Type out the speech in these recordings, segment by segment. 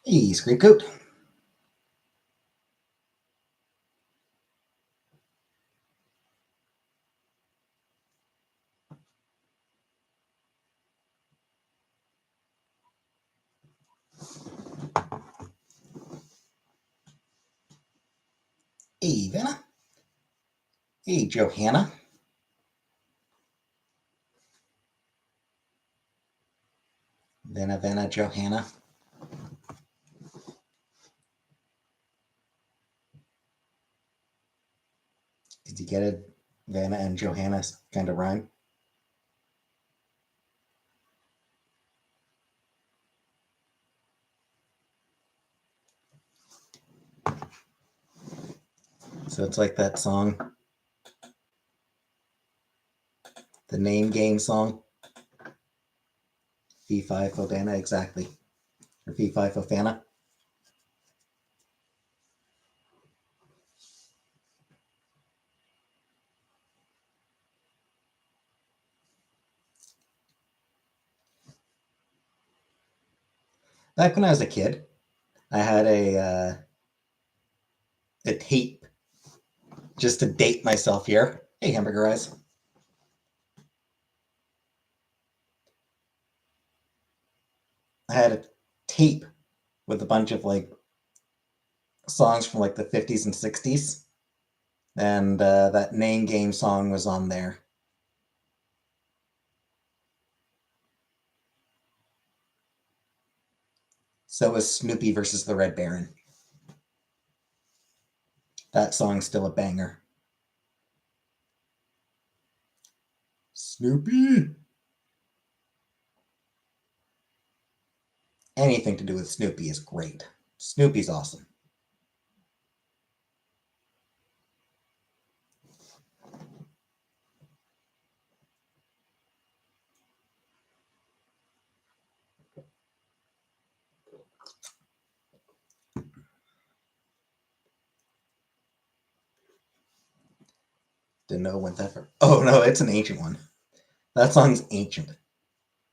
Hey, Scriptgoat. Hey, Vanna. Hey, Johanna. Vanna, Johanna. Did you get it? Vanna and Johanna kind of rhyme. So it's like that song, the name game song. Fee Fi Fo Vanna, exactly. Or Fee Fi Fo Fana. Back when I was a kid, I had a tape just to date myself here. Hey, Hamburger Eyes. I had a tape with a bunch of like songs from like the 50s and 60s, and that name game song was on there. So was Snoopy versus the Red Baron. That song's still a banger. Snoopy! Anything to do with Snoopy is great. Snoopy's awesome. Didn't know when that. Oh no, it's an ancient one. That song's ancient.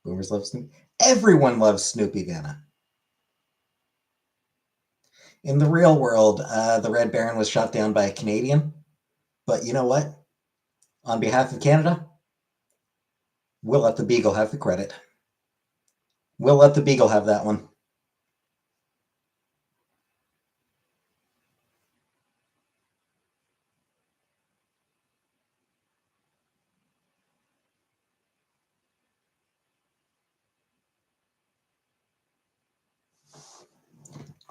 Boomers love Snoopy. Everyone loves Snoopy, Vanna. In the real world, the Red Baron was shot down by a Canadian. But you know what? On behalf of Canada, we'll let the Beagle have the credit. We'll let the Beagle have that one.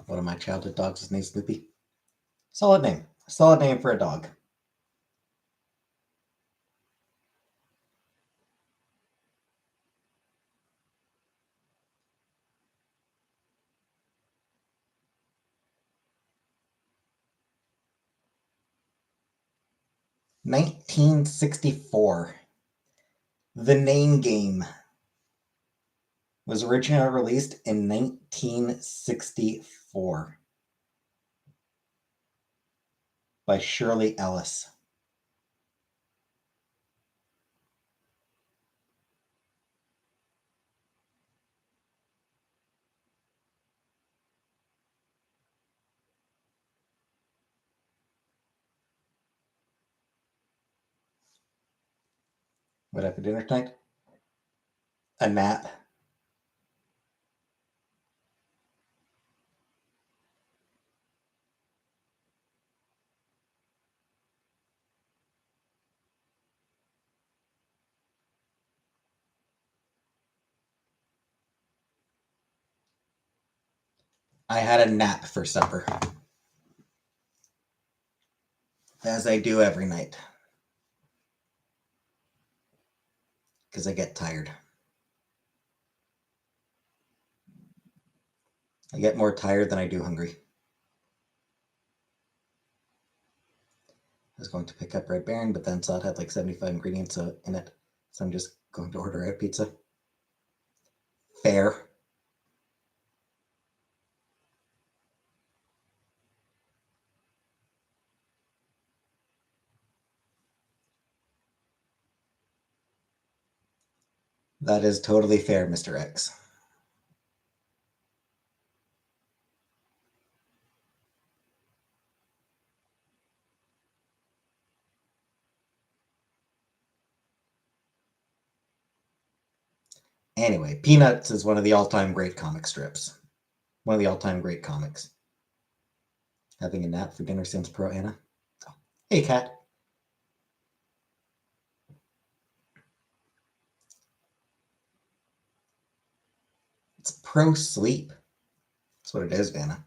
One of my childhood dogs is named Snoopy. Solid name. Solid name for a dog. "1964. The Name Game was originally released in 1964 by Shirley Ellis. What have for dinner tonight? A nap. I had a nap for supper. As I do every night. Because I get tired. I get more tired than I do hungry. I was going to pick up Red Baron, but then saw it had like 75 ingredients in it. So I'm just going to order out pizza. Fair. That is totally fair, Mr. X. Anyway, Peanuts is one of the all-time great comic strips. One of the all-time great comics. Having a nap for dinner since Pro Anna. Oh. Hey, cat. It's pro sleep. That's what it is, Vanna.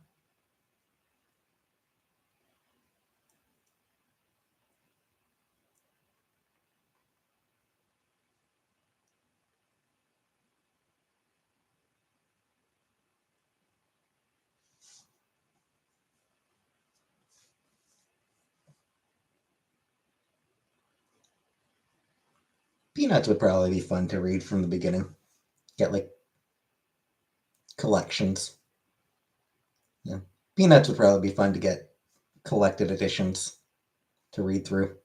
Peanuts would probably be fun to read from the beginning. Get like collections. Yeah. Peanuts would probably be fun to get collected editions to read through.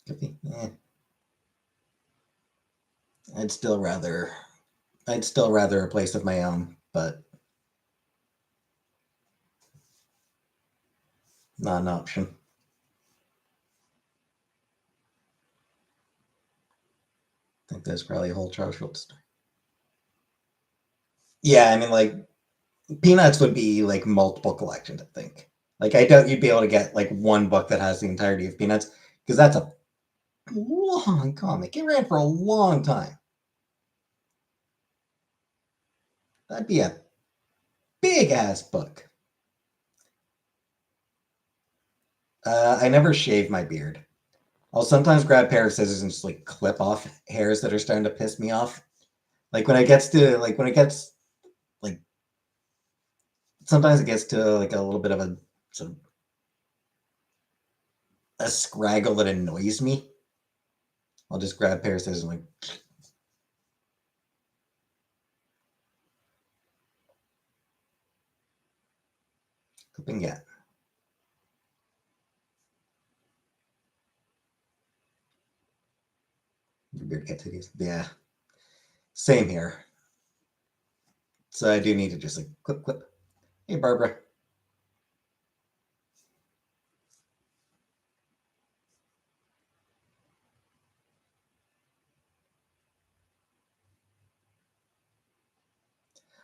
Could be. I'd still rather a place of my own, but not an option. I think there's probably a whole Charles Schultz story. Yeah, I mean, like Peanuts would be like multiple collections. I think. Like I doubt you'd be able to get like one book that has the entirety of Peanuts because that's a long comic. It ran for a long time. That'd be a big ass book. I never shave my beard. I'll sometimes grab a pair of scissors and just like clip off hairs that are starting to piss me off. Like when it gets like sometimes it gets to like a little bit of a sort of a scraggle that annoys me. I'll just grab a pair of scissors and like clipping. Yeah, your beard gets hideous. Yeah, same here. So I do need to just like clip, clip. Hey, Barbara.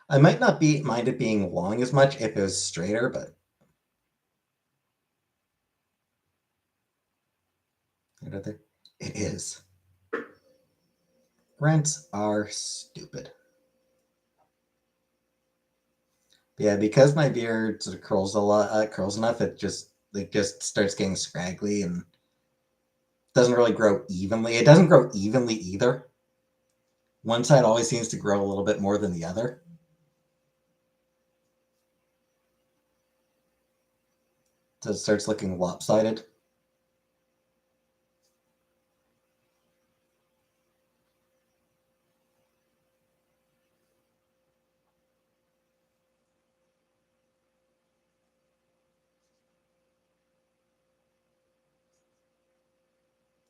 I might not be mind it being long as much if it was straighter, but it is. Rents are stupid. Yeah, because my beard sort of curls a lot, curls enough, it just starts getting scraggly and doesn't really grow evenly. It doesn't grow evenly either. One side always seems to grow a little bit more than the other. So it starts looking lopsided.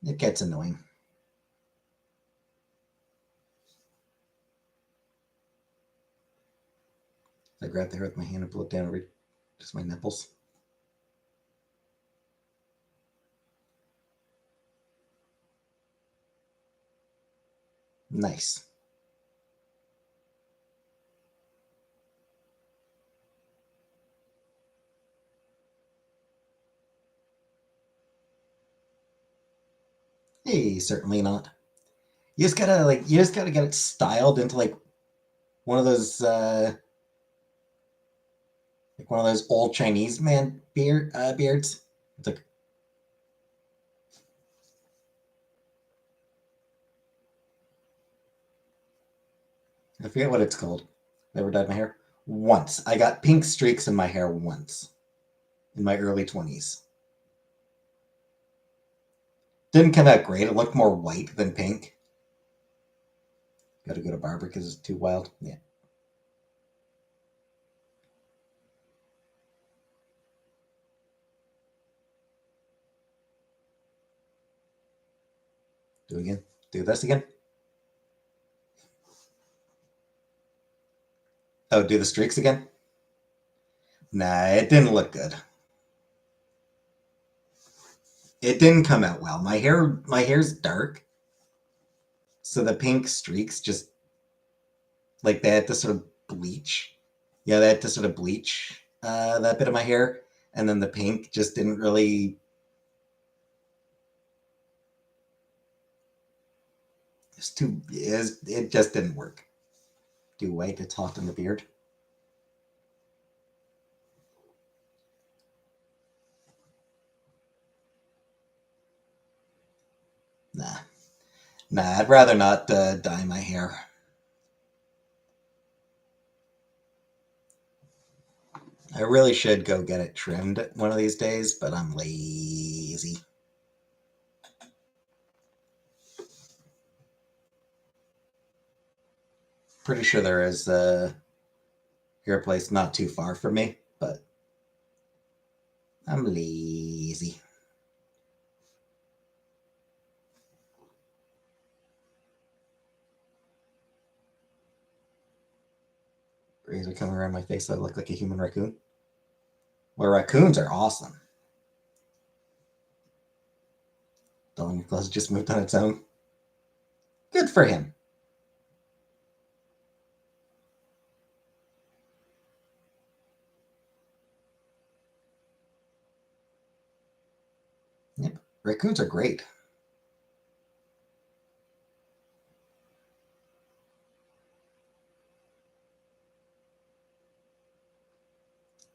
It gets annoying. I grab the hair with my hand and pull it down over just my nipples. Nice. Hey, certainly not. You just gotta get it styled into like one of those like one of those old Chinese man beards. It's like I forget what it's called. Never dyed my hair once. I got pink streaks in my hair once in my early 20s. Didn't come out great. It looked more white than pink. Got to go to barber because it's too wild. Yeah. Do it again. Do this again. Oh, do the streaks again? Nah, it didn't look good. It didn't come out well. My hair's dark, so the pink streaks just like they had to sort of bleach. Yeah, they had to sort of bleach that bit of my hair, and then the pink just didn't really. It just didn't work. Do white, it's hot in the beard. Nah, nah. I'd rather not dye my hair. I really should go get it trimmed one of these days, but I'm lazy. Pretty sure there is a hair place not too far from me, but I'm lazy. Razor coming around my face, so I look like a human raccoon. Well, raccoons are awesome. Dawn your closet just moved on its own. Good for him. Yep, raccoons are great.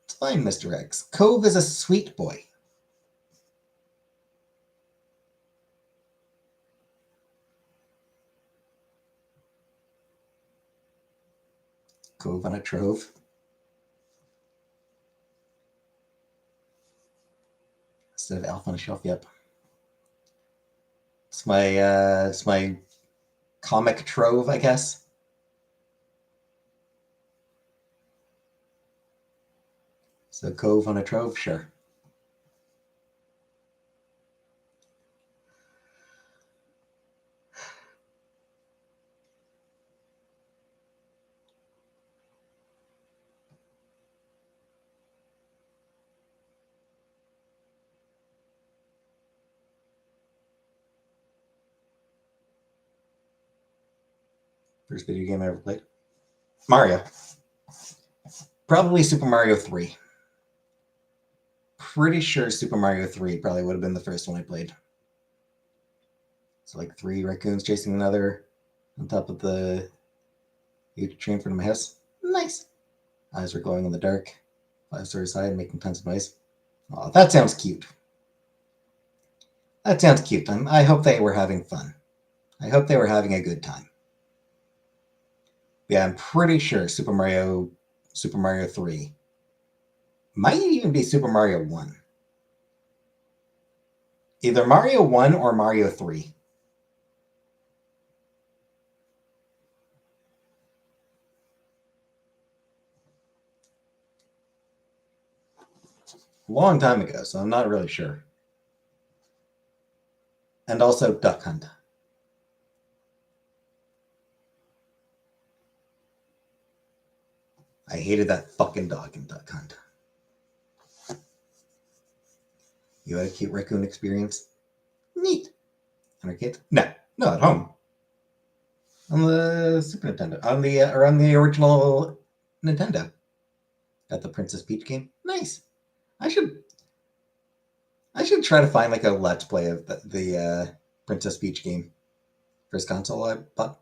It's fine, Mr. X. Cove is a sweet boy. Cove on a trove. Instead of elf on a shelf, yep. It's my comic trove, I guess. So Cove on a trove, sure. First video game I ever played. Mario. Probably Super Mario 3. Pretty sure Super Mario 3 probably would have been the first one I played. So like 3 raccoons chasing another on top of the huge tree in front of my house. Nice. Eyes were glowing in the dark. 5 stories high and making tons of noise. Oh, that sounds cute. That sounds cute. I hope they were having fun. I hope they were having a good time. Yeah, I'm pretty sure Super Mario 3 might even be Super Mario 1. Either Mario 1 or Mario 3. A long time ago, so I'm not really sure. And also Duck Hunt. I hated that fucking dog in Duck Hunt. You had a cute raccoon experience? Neat. On arcade? No, no, at home. On the Super Nintendo, on the original Nintendo. Got the Princess Peach game. Nice. I should try to find like a let's play of the Princess Peach game. First console I bought.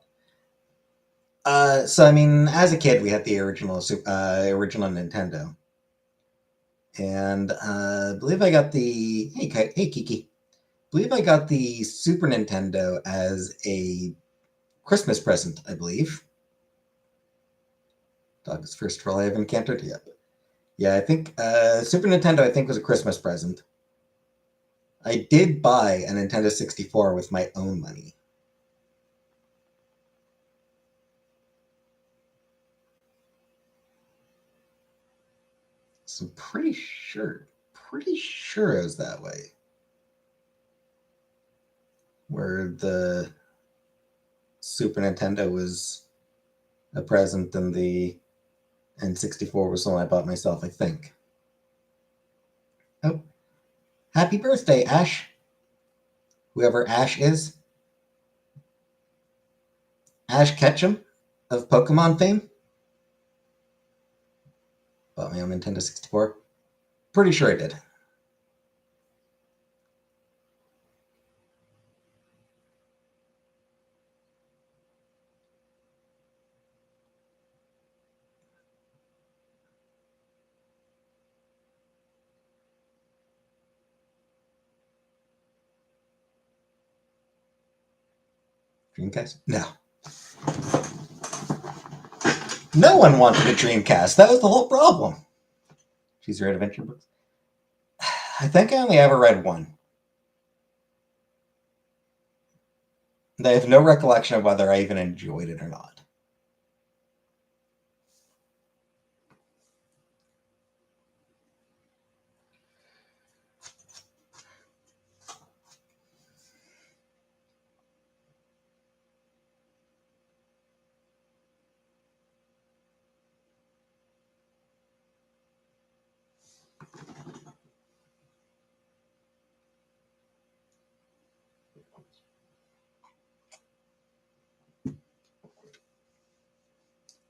So I mean, as a kid, we had the original Nintendo, and I believe I got the hey Kiki. I believe I got the Super Nintendo as a Christmas present. I believe. Dog is first troll I have encountered. Yep. Yeah, I think Super Nintendo. I think was a Christmas present. I did buy a Nintendo 64 with my own money. So I'm pretty sure it was that way. Where the Super Nintendo was a present and the N64 was the one I bought myself, I think. Oh, happy birthday, Ash. Whoever Ash is. Ash Ketchum of Pokemon fame. Bought my own Nintendo 64. Pretty sure I did. Dreamcast? No. No one wanted a Dreamcast. That was the whole problem. Choose Your Adventure books. I think I only ever read one. I have no recollection of whether I even enjoyed it or not.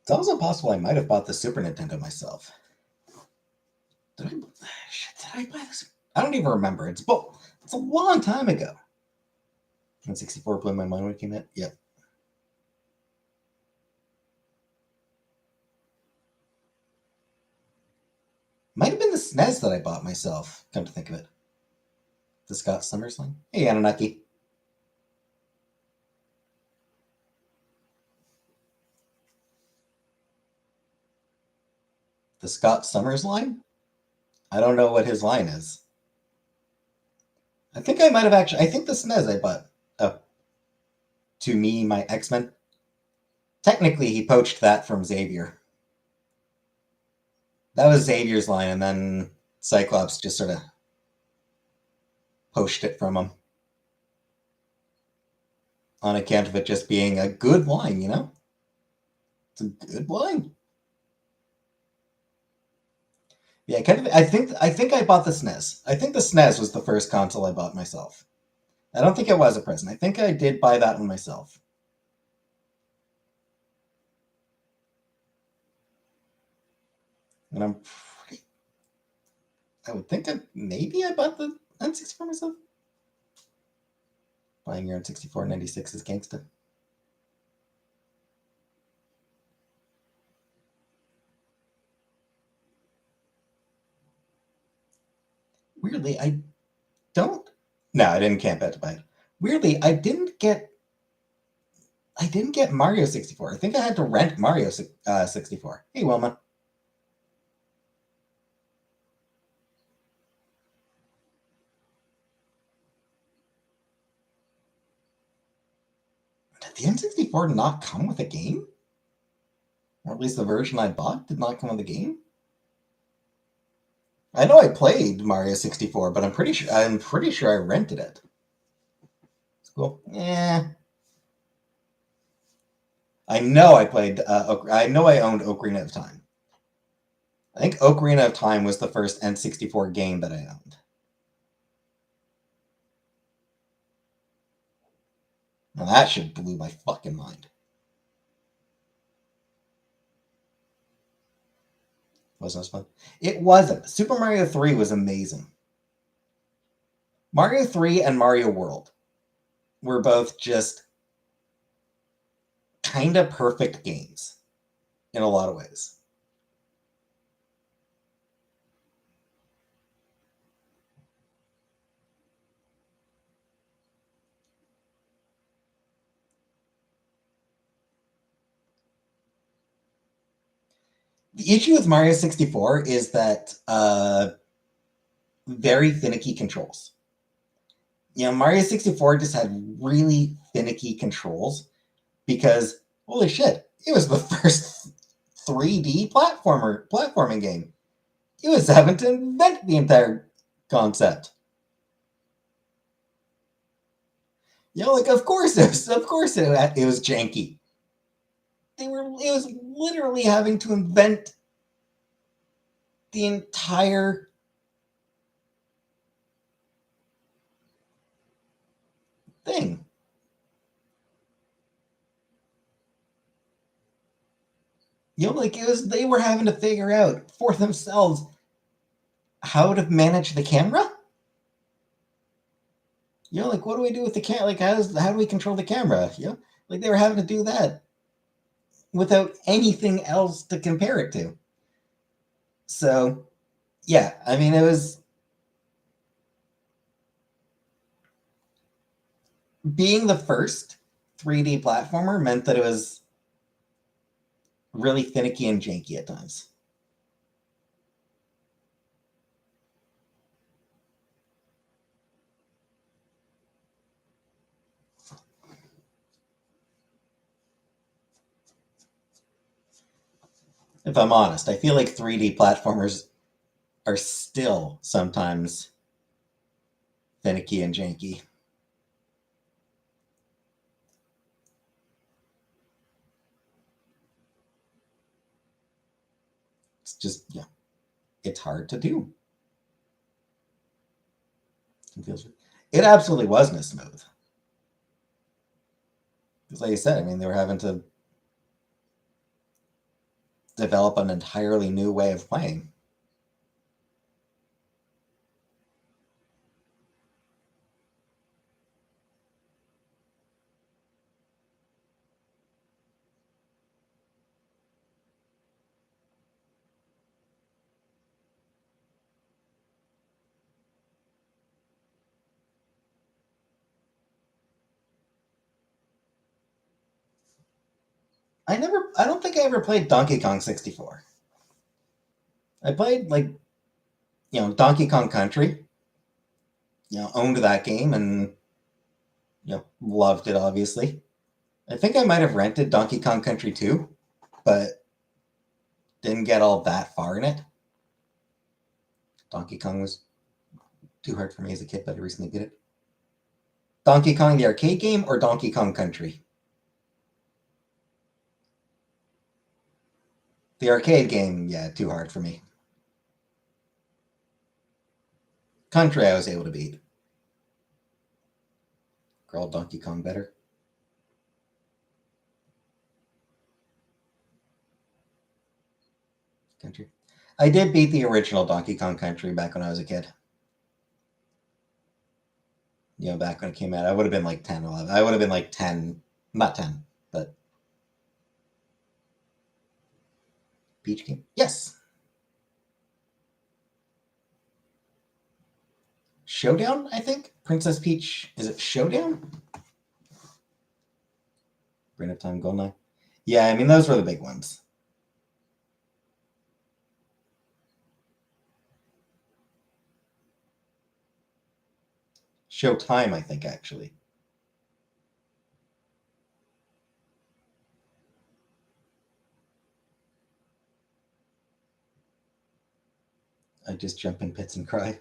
It's also possible I might have bought the Super Nintendo myself. Did I buy this? I don't even remember. It's a long time ago. N64 blew my mind when it came out. Yep. Might have been the SNES that I bought myself, come to think of it. The Scott Summers line. Hey, Anunnaki. The Scott Summers line? I don't know what his line is. I think I might have actually. I think the SNES I bought. Oh, to me, my X-Men. Technically, he poached that from Xavier. That was Xavier's line, and then Cyclops just sort of poached it from him. On account of it just being a good line, you know? It's a good line. Yeah, kind of. I think I bought the SNES. I think the SNES was the first console I bought myself. I don't think it was a present. I think I did buy that one myself. And I would think maybe I bought the N64 myself. Buying your N64 in 96 is gangsta. Weirdly, I don't. No, I didn't camp out to buy it. Weirdly, I didn't get Mario 64. I think I had to rent Mario 64. Hey, Wilma. Did the N64 not come with a game? Or at least the version I bought did not come with a game? I know I played Mario 64, but I'm pretty sure I rented it. It's cool. Yeah. I know I played. I know I owned Ocarina of Time. I think Ocarina of Time was the first N64 game that I owned. Now that shit blew my fucking mind. Wasn't as fun. It wasn't. Super Mario 3 was amazing. Mario 3 and Mario World were both just kind of perfect games in a lot of ways. The issue with Mario 64 is that very finicky controls. Mario 64 just had really finicky controls because, holy shit, it was the first 3D platforming game. It was having to invent the entire concept. Of course it was janky. It was literally having to invent the entire thing. They were having to figure out for themselves how to manage the camera. What do we do with the camera? How do we control the camera? They were having to do that without anything else to compare it to. So, yeah, I mean, it was being the first 3D platformer meant that it was really finicky and janky at times. If I'm honest, I feel like 3D platformers are still sometimes finicky and janky. It's just, yeah, it's hard to do. It absolutely wasn't as smooth. Because, like I said, I mean, they were having to develop an entirely new way of playing. I don't think I ever played Donkey Kong 64. I played, Donkey Kong Country, owned that game and, loved it, obviously. I think I might have rented Donkey Kong Country 2, but didn't get all that far in it. Donkey Kong was too hard for me as a kid, but I recently beat it. Donkey Kong, the arcade game, or Donkey Kong Country? The arcade game, yeah, too hard for me. Country, I was able to beat. Girl, Donkey Kong better. Country. I did beat the original Donkey Kong Country back when I was a kid. Back when it came out, I would have been like 10, 11. I would have been like 10, not 10, but Peach game? Yes. Showdown, I think? Princess Peach, is it Showdown? Brain of Time, Goldeneye? Yeah, I mean, those were the big ones. Showtime, I think, actually. I just jump in pits and cry.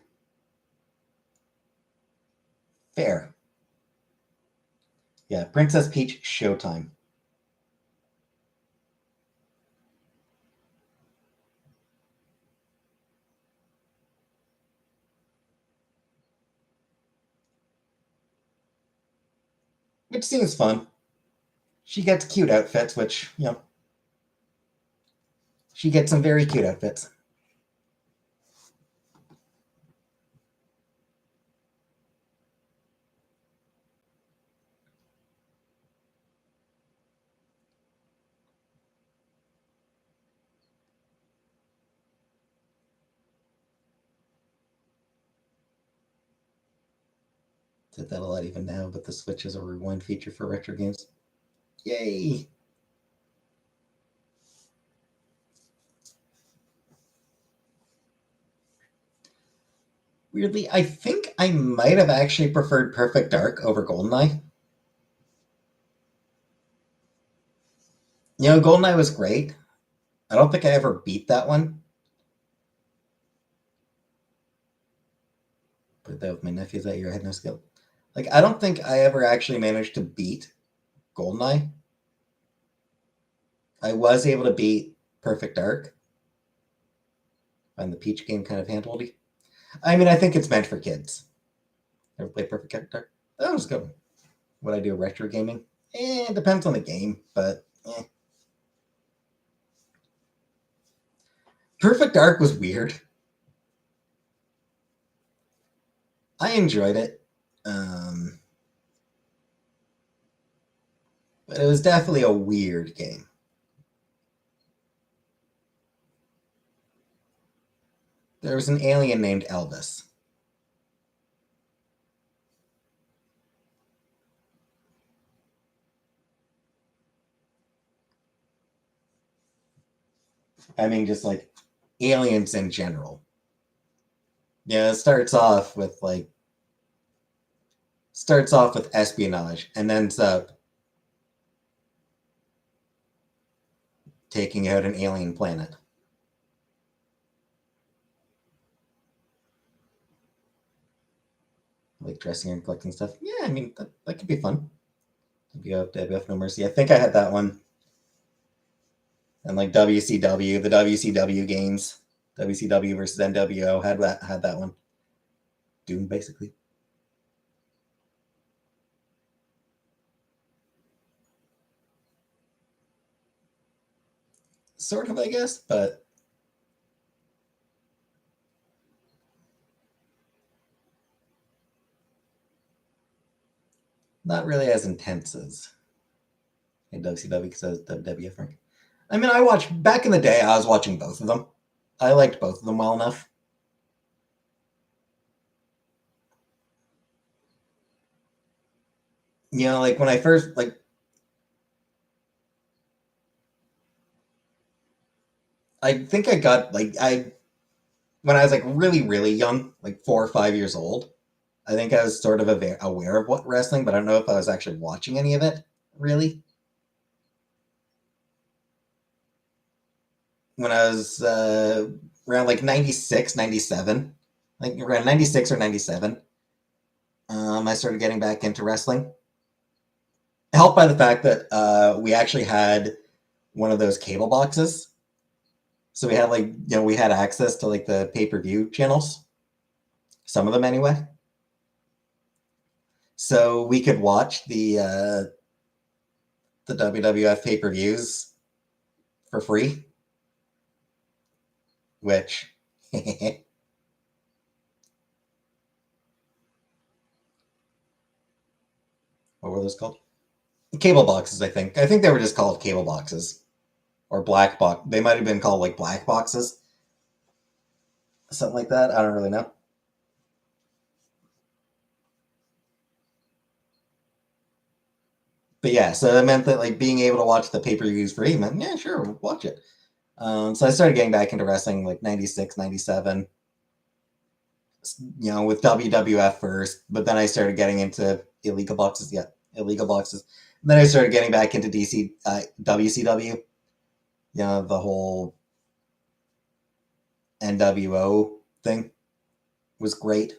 Fair. Yeah, Princess Peach, Showtime. Which seems fun. She gets cute outfits, which, she gets some very cute outfits. Did that a lot even now, but the Switch has a rewind feature for retro games. Yay! Weirdly, I think I might have actually preferred Perfect Dark over GoldenEye. You know, GoldenEye was great. I don't think I ever beat that one. But that with my nephews that year, I had no skill. Like, I don't think I ever actually managed to beat GoldenEye. I was able to beat Perfect Dark. And the Peach game kind of handholdy. I mean, I think it's meant for kids. Ever play Perfect Dark? That was good. Would I do retro gaming? It depends on the game, but Perfect Dark was weird. I enjoyed it. But it was definitely a weird game. There was an alien named Elvis. I mean, just like aliens in general. Yeah, it starts off with espionage and ends up taking out an alien planet. Like dressing and collecting stuff. Yeah, I mean that could be fun. WWF No Mercy. I think I had that one. And like WCW, the WCW games, WCW versus NWO had that one. Doom basically. Sort of, I guess, but not really as intense as in WCW because I was WWF rank. I mean, I watched back in the day. I was watching both of them. I liked both of them well enough. You know, like when I first I think I got I when I was like really young, like 4 or 5 years old. I think I was sort of aware of what wrestling, but I don't know if I was actually watching any of it really. When I was around like 96, 97, like around 96 or 97, I started getting back into wrestling. Helped by the fact that we actually had one of those cable boxes. So we had we had access to like the pay-per-view channels, some of them anyway. So we could watch the WWF pay-per-views for free, which what were those called? Cable boxes, I think. I think they were just called cable boxes or black box. They might have been called like black boxes, something like that. I don't really know. But yeah, so it meant that like being able to watch the pay-per-views free meant, yeah, sure, watch it. So I started getting back into wrestling like 96, 97, with WWF first, but then I started getting into illegal boxes. Yeah, illegal boxes. And then I started getting back into WCW. The whole NWO thing was great.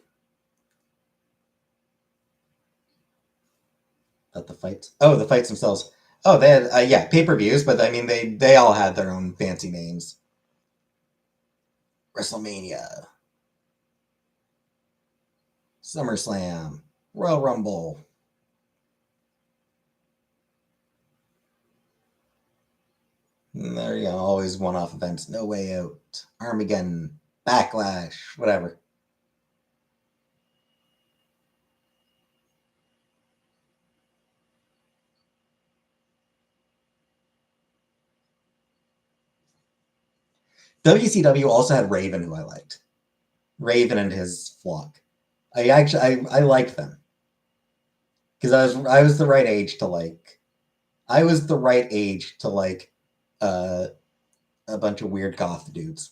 But the fights, the fights themselves. Oh, they had pay-per-views, but I mean they all had their own fancy names. WrestleMania, SummerSlam, Royal Rumble. And there you go, always one-off events. No Way Out, Armageddon, Backlash, whatever. WCW also had Raven, who I liked. Raven and his flock. I liked them. because I was the right age to like I was the right age to like uh, a bunch of weird goth dudes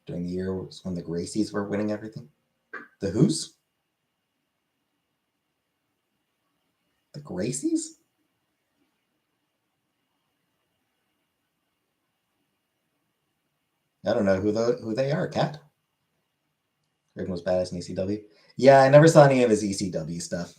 during the year when the Gracies were winning everything. The Who's? The Gracies? I don't know who they are. Cat. Reagan was badass in ECW. Yeah, I never saw any of his ECW stuff.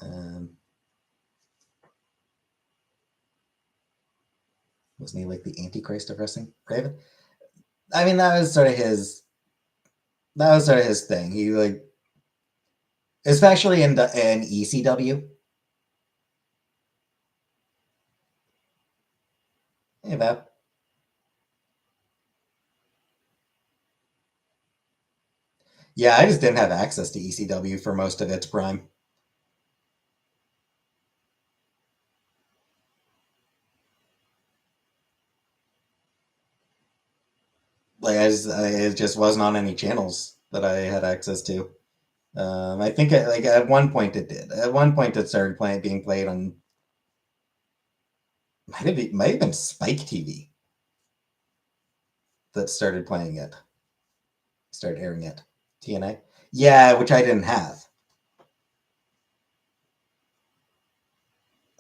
Um, wasn't he like the Antichrist of wrestling? Raven? I mean, that was sort of his. That was sort of his thing. He like, especially in ECW. Hey, Bob. Yeah, I just didn't have access to ECW for most of its prime. Like it just wasn't on any channels that I had access to. I think like at one point it did. At one point it started being played on might have been Spike TV that started playing it, started airing it. TNA, yeah, which I didn't have.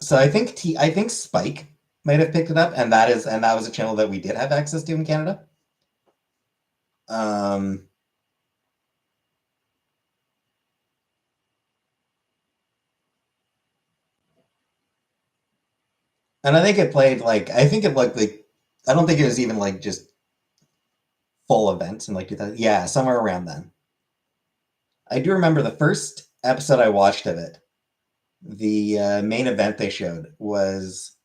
So I think Spike might have picked it up, and that was a channel that we did have access to in Canada. Um, and I think it played like I think it looked like I don't think it was even like just full events in like 2000. Yeah, somewhere around then. I do remember the first episode I watched of it. The main event they showed was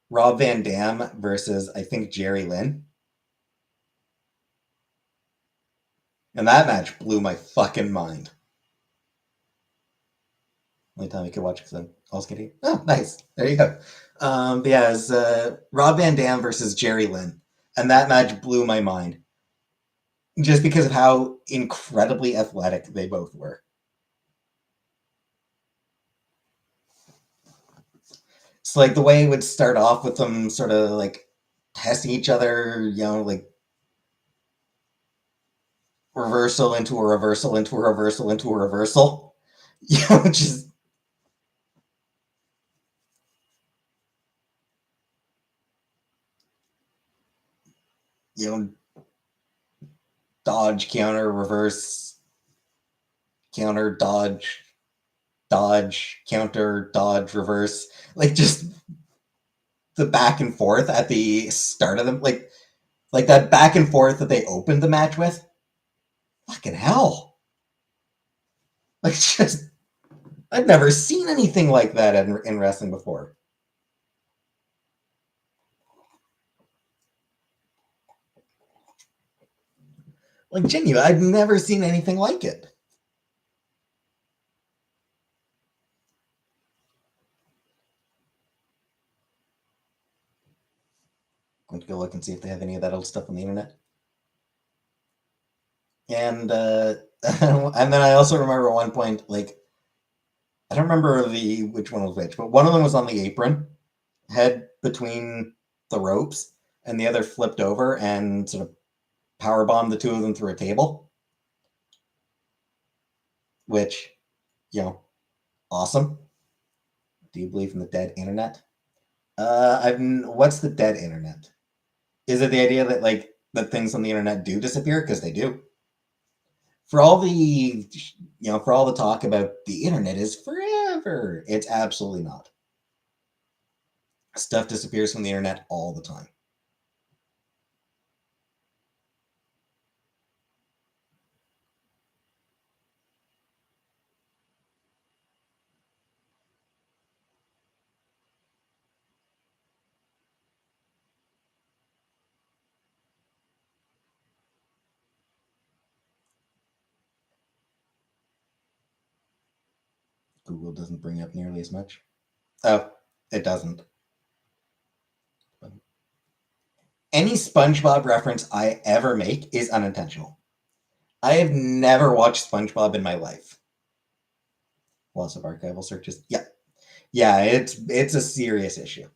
Rob Van Dam versus I think Jerry Lynn, and that match blew my fucking mind. Only time I could watch because I'm also getting. Oh, nice. There you go. But yeah, it was Rob Van Dam versus Jerry Lynn, and that match blew my mind just because of how incredibly athletic they both were. It's like the way it would start off with them sort of like testing each other, like reversal into a reversal into a reversal into a reversal, which is you know dodge counter reverse counter dodge dodge counter dodge reverse, like just the back and forth at the start of them, like that back and forth that they opened the match with. Fucking hell! Like just I've never seen anything like that in wrestling before. Like genuine, I've never seen anything like it. I'm going to go look and see if they have any of that old stuff on the internet. And and then I also remember at one point, like I don't remember the which one was which, but one of them was on the apron, head between the ropes, and the other flipped over and sort of power bombed the two of them through a table, which you know, awesome. Do you believe in the dead internet? I've what's the dead internet? Is it the idea that like that things on the internet do disappear because they do? For all the for all the talk about the internet is forever, it's absolutely not. Stuff disappears from the internet all the time. Google doesn't bring up nearly as much. Oh, it doesn't. Any SpongeBob reference I ever make is unintentional. I have never watched SpongeBob in my life. Loss of archival searches. Yeah. Yeah, it's a serious issue.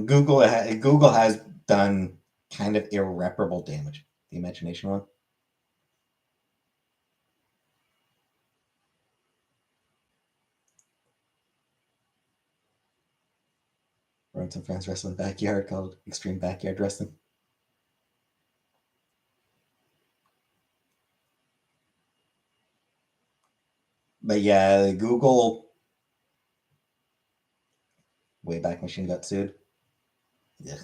Google has done kind of irreparable damage. The imagination one. Run some friends wrestling backyard called Extreme Backyard Wrestling. But yeah, Google Wayback Machine got sued. Yeah.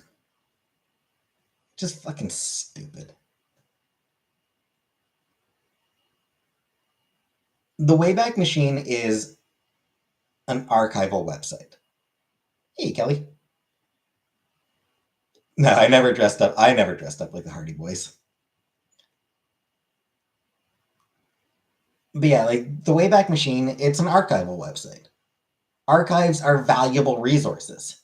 Just fucking stupid. The Wayback Machine is an archival website. Hey, Kelly. No, I never dressed up. I never dressed up like the Hardy Boys. But yeah, like the Wayback Machine, it's an archival website. Archives are valuable resources.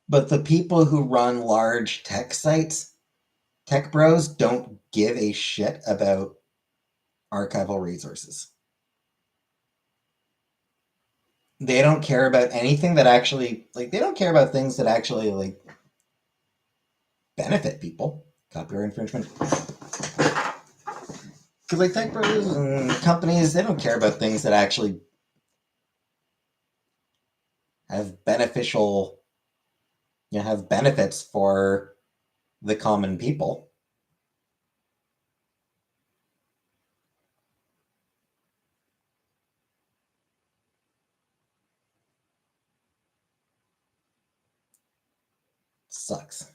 But the people who run large tech sites, tech bros, don't give a shit about archival resources. They don't care about anything that actually, like, they don't care about things that actually, like, benefit people. Copyright infringement. Because, like, tech bros and companies, they don't care about things that actually have have benefits for the common people. Sucks.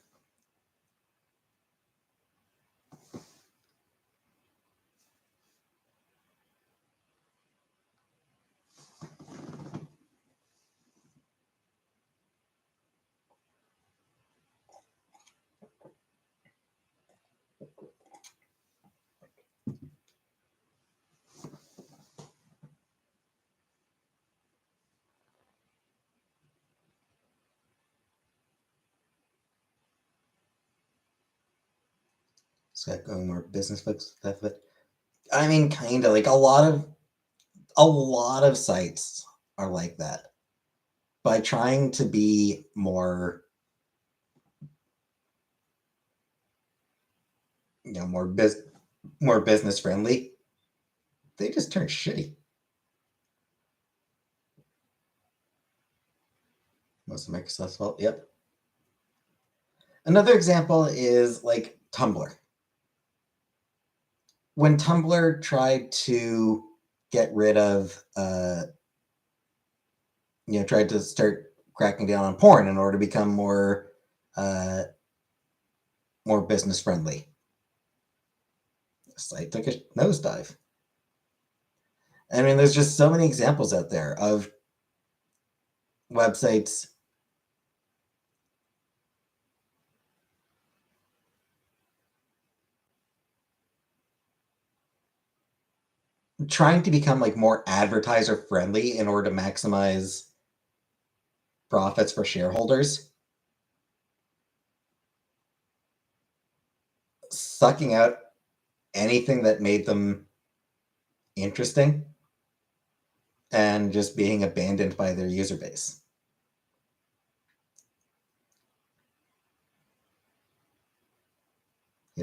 It's got going more business folks stuff, but I mean, kind of like a lot of sites are like that. By trying to be more, more business friendly, they just turn shitty. Most of Microsoft's fault. Yep. Another example is like Tumblr. When Tumblr tried to get rid of, tried to start cracking down on porn in order to become more business friendly, the site took a nosedive. I mean, there's just so many examples out there of websites trying to become like more advertiser friendly in order to maximize profits for shareholders, sucking out anything that made them interesting and just being abandoned by their user base.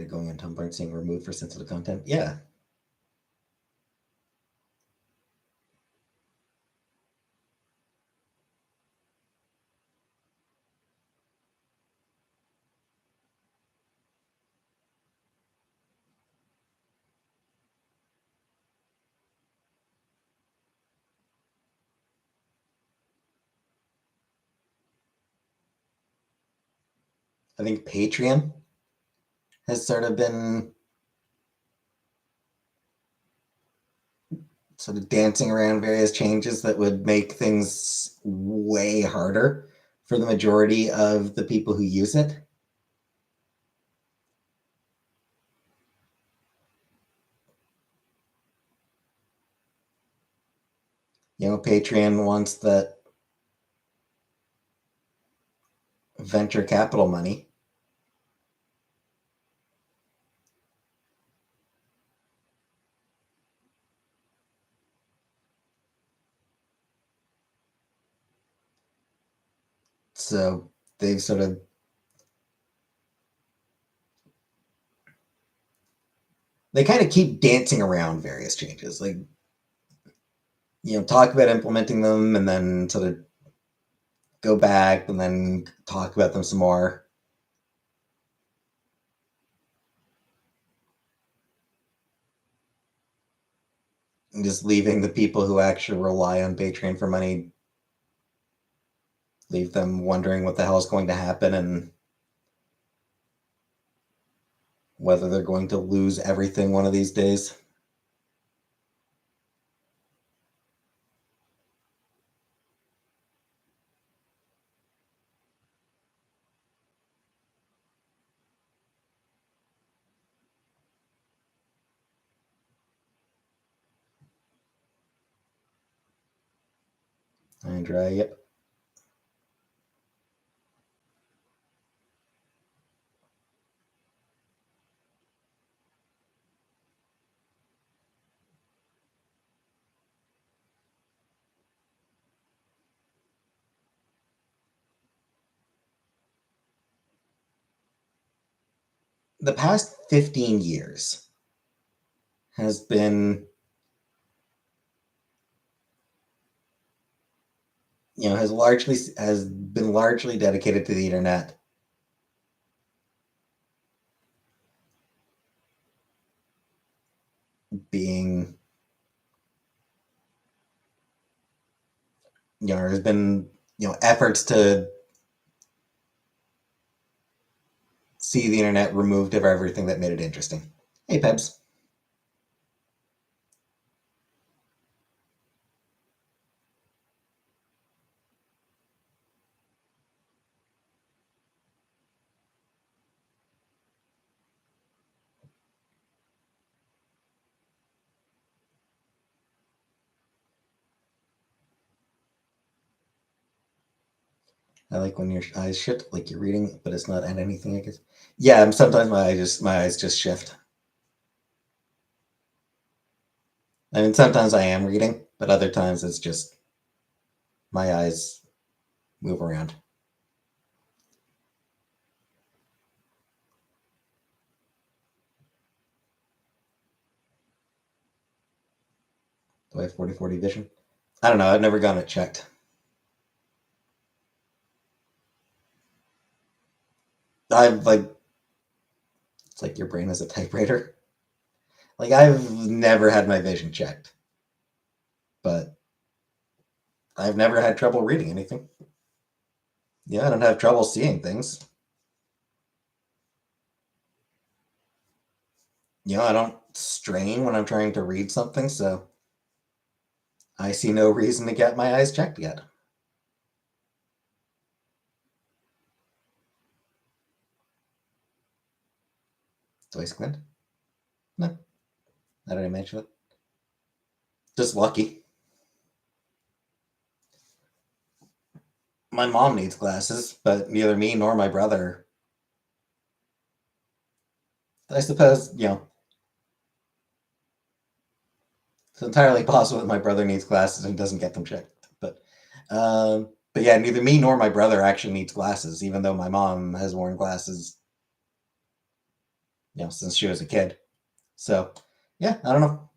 Going on Tumblr and seeing removed for sensitive content. Yeah. I think Patreon has sort of been sort of dancing around various changes that would make things way harder for the majority of the people who use it. Patreon wants that venture capital money. So they've sort of they kind of keep dancing around various changes, like talk about implementing them and then sort of go back and then talk about them some more. And just leaving the people who actually rely on Patreon for money, leave them wondering what the hell is going to happen and whether they're going to lose everything one of these days. Andrea, yep. The past 15 years has been has been largely dedicated to the internet being there's been efforts to see the internet removed of everything that made it interesting. Hey, Pebs. I like when your eyes shift, like you're reading, but it's not at anything. I guess. Yeah, sometimes my eyes just shift. I mean, sometimes I am reading, but other times it's just my eyes move around. Do I have 40/40 vision? I don't know. I've never gotten it checked. I've like it's like your brain is a typewriter. Like I've never had my vision checked, but I've never had trouble reading anything. Yeah, I don't have trouble seeing things. I don't strain when I'm trying to read something, so I see no reason to get my eyes checked yet. Do I squint? No, I didn't mention it. Just lucky. My mom needs glasses, but neither me nor my brother. I suppose, it's entirely possible that my brother needs glasses and doesn't get them checked. But yeah, neither me nor my brother actually needs glasses, even though my mom has worn glasses, since she was a kid. So, yeah, I don't know.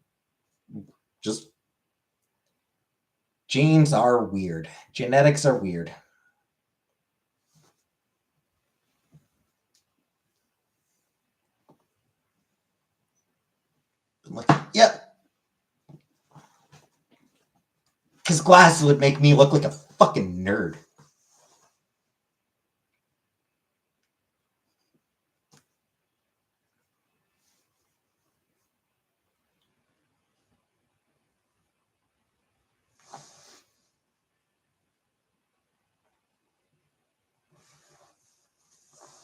Just genes are weird. Genetics are weird. I'm like, yeah, because glasses would make me look like a fucking nerd.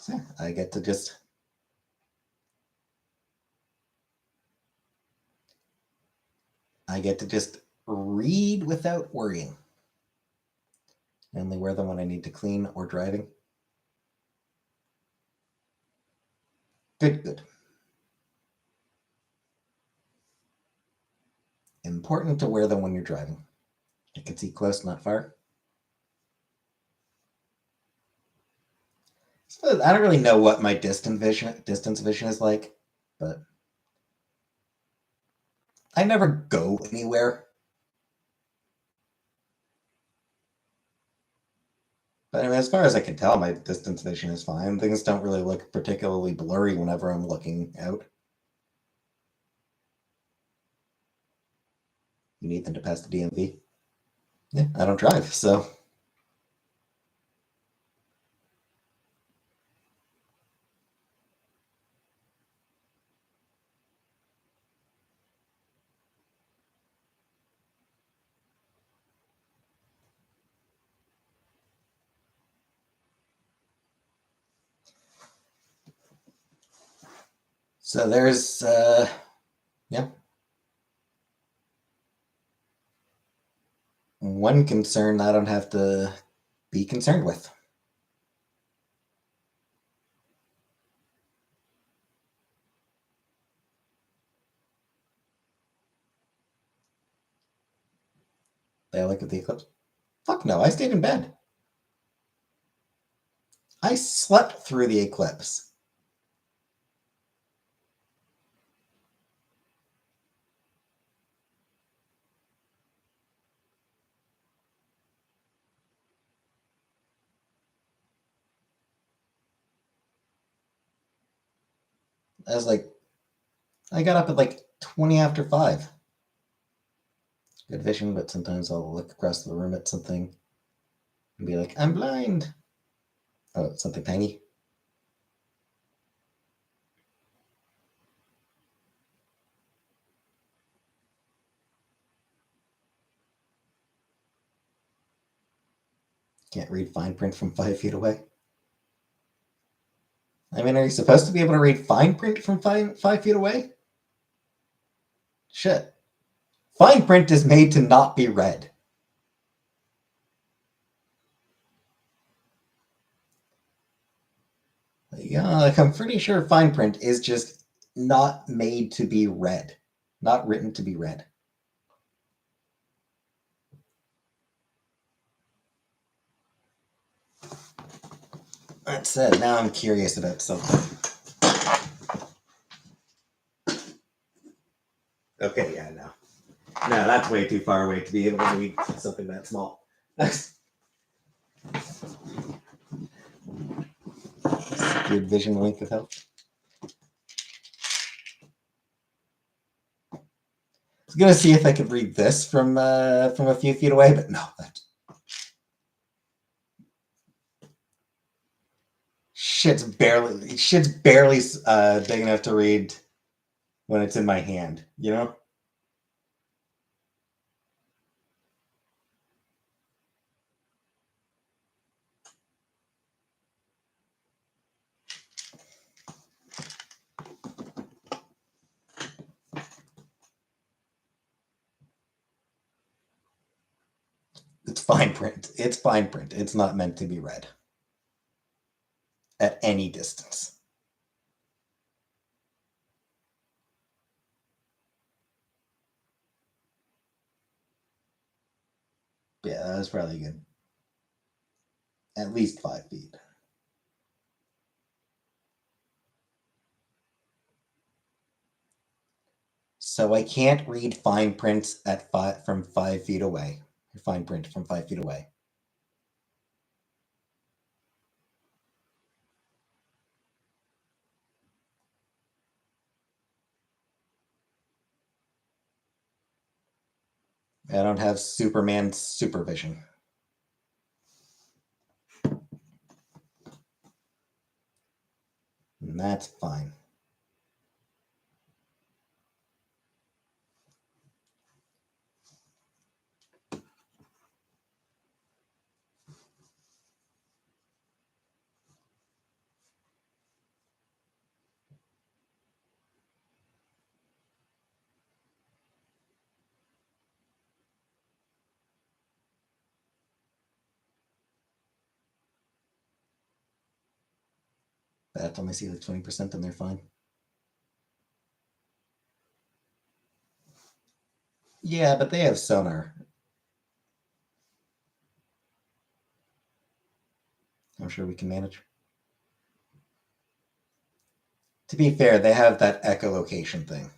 So I get to just read without worrying. I only wear them when I need to clean or driving. Good, good. Important to wear them when you're driving. I can see close, not far. So I don't really know what my distance vision is like, but I never go anywhere. But I mean, as far as I can tell, my distance vision is fine. Things don't really look particularly blurry whenever I'm looking out. You need them to pass the DMV. Yeah, I don't drive, so. So there's, yeah. One concern I don't have to be concerned with. They look at the eclipse. Fuck no, I stayed in bed. I slept through the eclipse. I got up at like 20 after 5. Good vision, but sometimes I'll look across the room at something and be like, I'm blind. Oh, it's something tiny. Can't read fine print from 5 feet away. I mean, are you supposed to be able to read fine print from 5 feet away? Shit. Fine print is made to not be read. Yeah, like I'm pretty sure fine print is just not made to be read, not written to be read. That said, now I'm curious about something. Okay, yeah, no. No, that's way too far away to be able to read something that small. Good vision length of health. I was gonna see if I could read this from a few feet away, but no. Shit's barely big enough to read when it's in my hand, you know? It's fine print. It's fine print. It's not meant to be read at any distance. Yeah, that was probably good. At least 5 feet. So I can't read fine print from 5 feet away. Fine print from 5 feet away. I don't have Superman's supervision. And that's fine. Atom, I see like 20%, then they're fine. Yeah, but they have sonar. I'm sure we can manage. To be fair, they have that echolocation thing.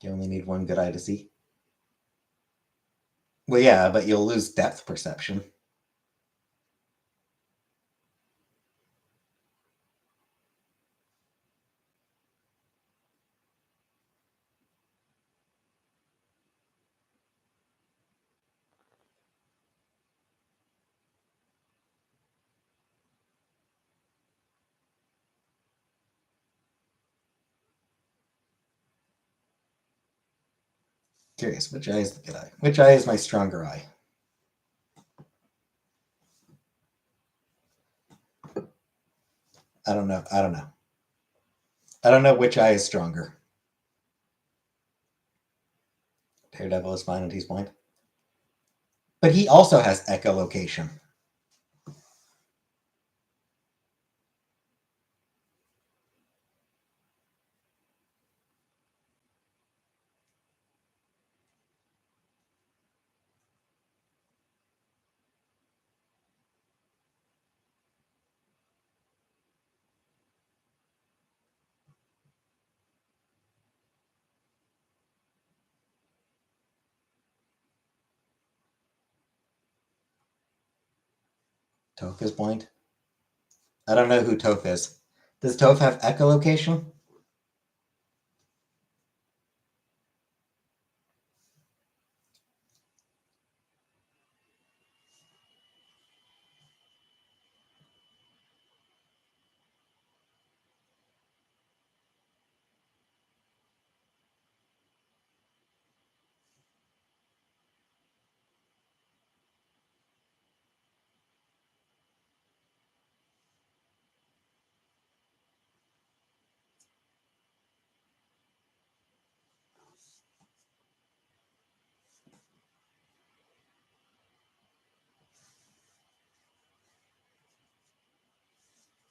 You only need one good eye to see. Well, yeah, but you'll lose depth perception. Curious, which eye is the good eye? Which eye is my stronger eye? I don't know. I don't know. I don't know which eye is stronger. Daredevil is fine and he's blind. But he also has echolocation. Toph is blind. I don't know who Toph is. Does Toph have echolocation?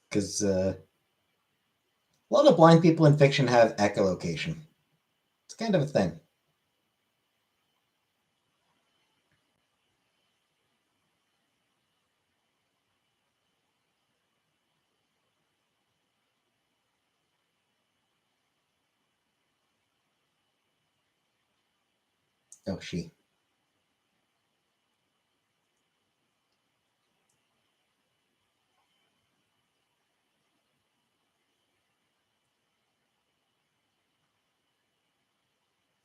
Because a lot of blind people in fiction have echolocation. It's kind of a thing. Oh, she.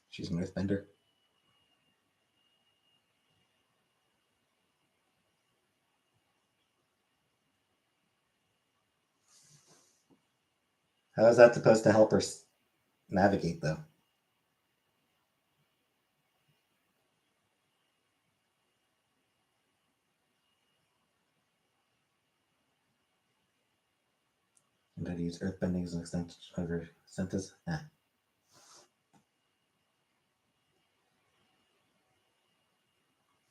She's an earthbender. How is that supposed to help her navigate, though? And how to use earthbending as an extension of her senses?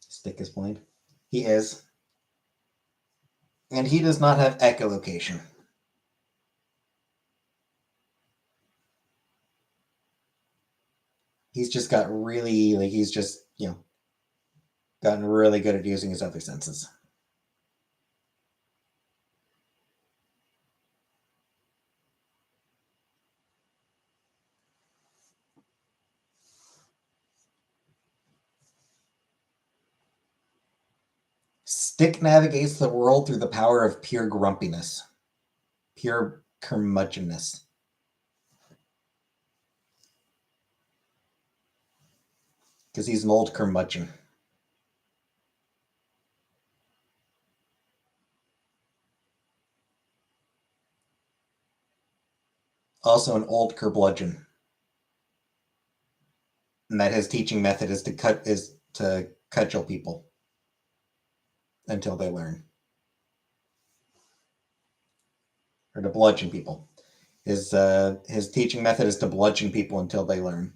Stick is blind. He is. And he does not have echolocation. He's just got really, like, he's just, gotten really good at using his other senses. Stick navigates the world through the power of pure grumpiness, pure curmudgeonness. Because he's an old curmudgeon. Also an old curbludgeon. And that his teaching method is to cudgel people until they learn. Or to bludgeon people. His teaching method is to bludgeon people until they learn.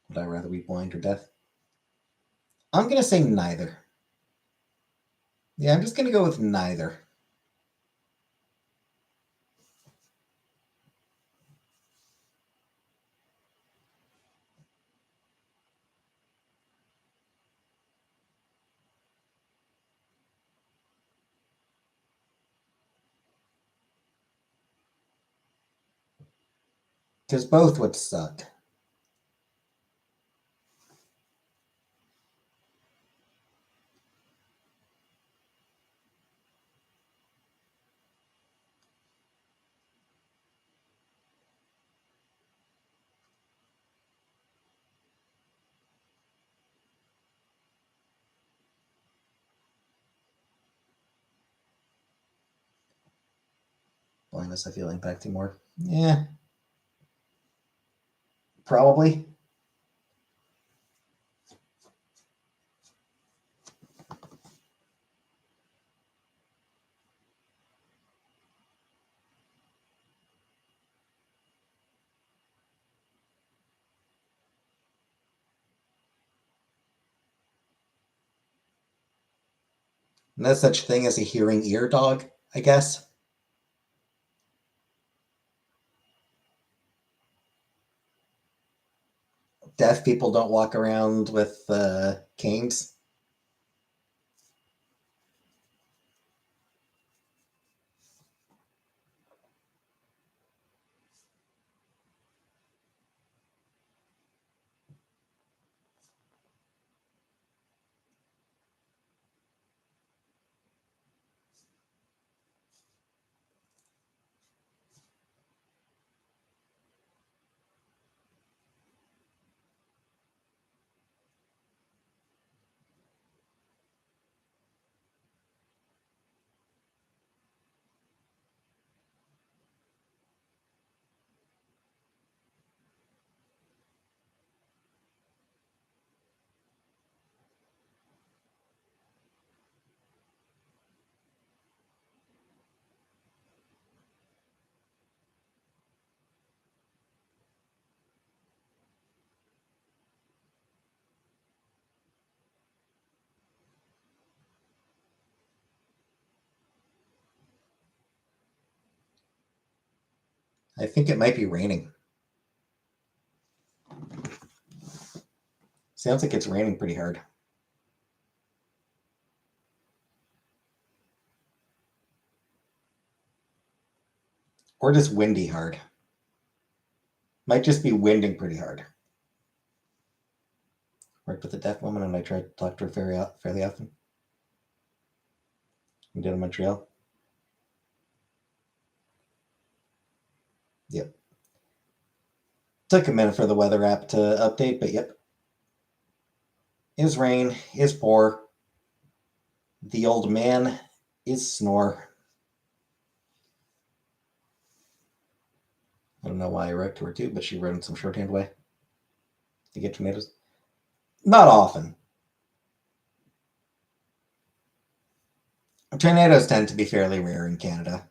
Would I rather be blind or deaf? I'm going to say neither. Yeah, I'm just going to go with neither. Because both would suck. Blindness, I feel impacting more. Yeah. Probably. No such thing as a hearing ear dog, I guess. Deaf people don't walk around with canes. I think it might be raining. Sounds like it's raining pretty hard. Or just windy hard. Might just be winding pretty hard. Worked with a deaf woman and I tried to talk to her fairly often. We did in Montreal. Yep. Took a minute for the weather app to update, but yep. Is rain, is pour. The old man is snore. I don't know why I wrote to her too, but she wrote in some shorthand way to get tomatoes. Not often. Tornadoes tend to be fairly rare in Canada.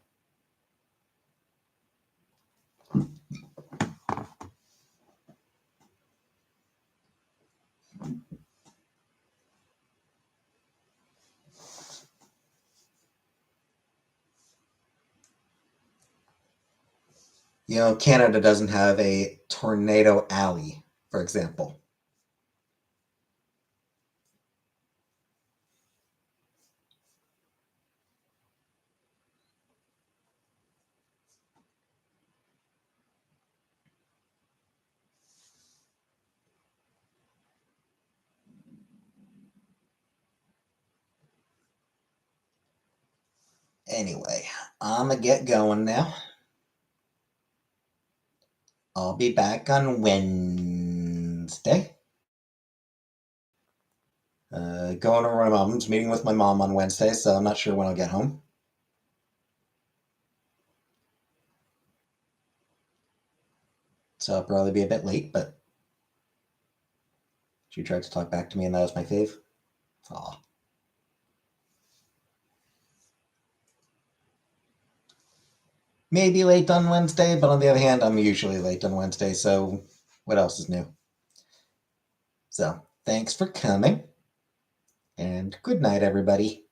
You know, Canada doesn't have a tornado alley, for example. Anyway, I'm gonna get going now. I'll be back on Wednesday. Going over my mom's, meeting with my mom on Wednesday, so I'm not sure when I'll get home. So I'll probably be a bit late, but she tried to talk back to me, and that was my fave. Aw. Maybe late on Wednesday, but on the other hand, I'm usually late on Wednesday, so what else is new? So thanks for coming, and good night, everybody.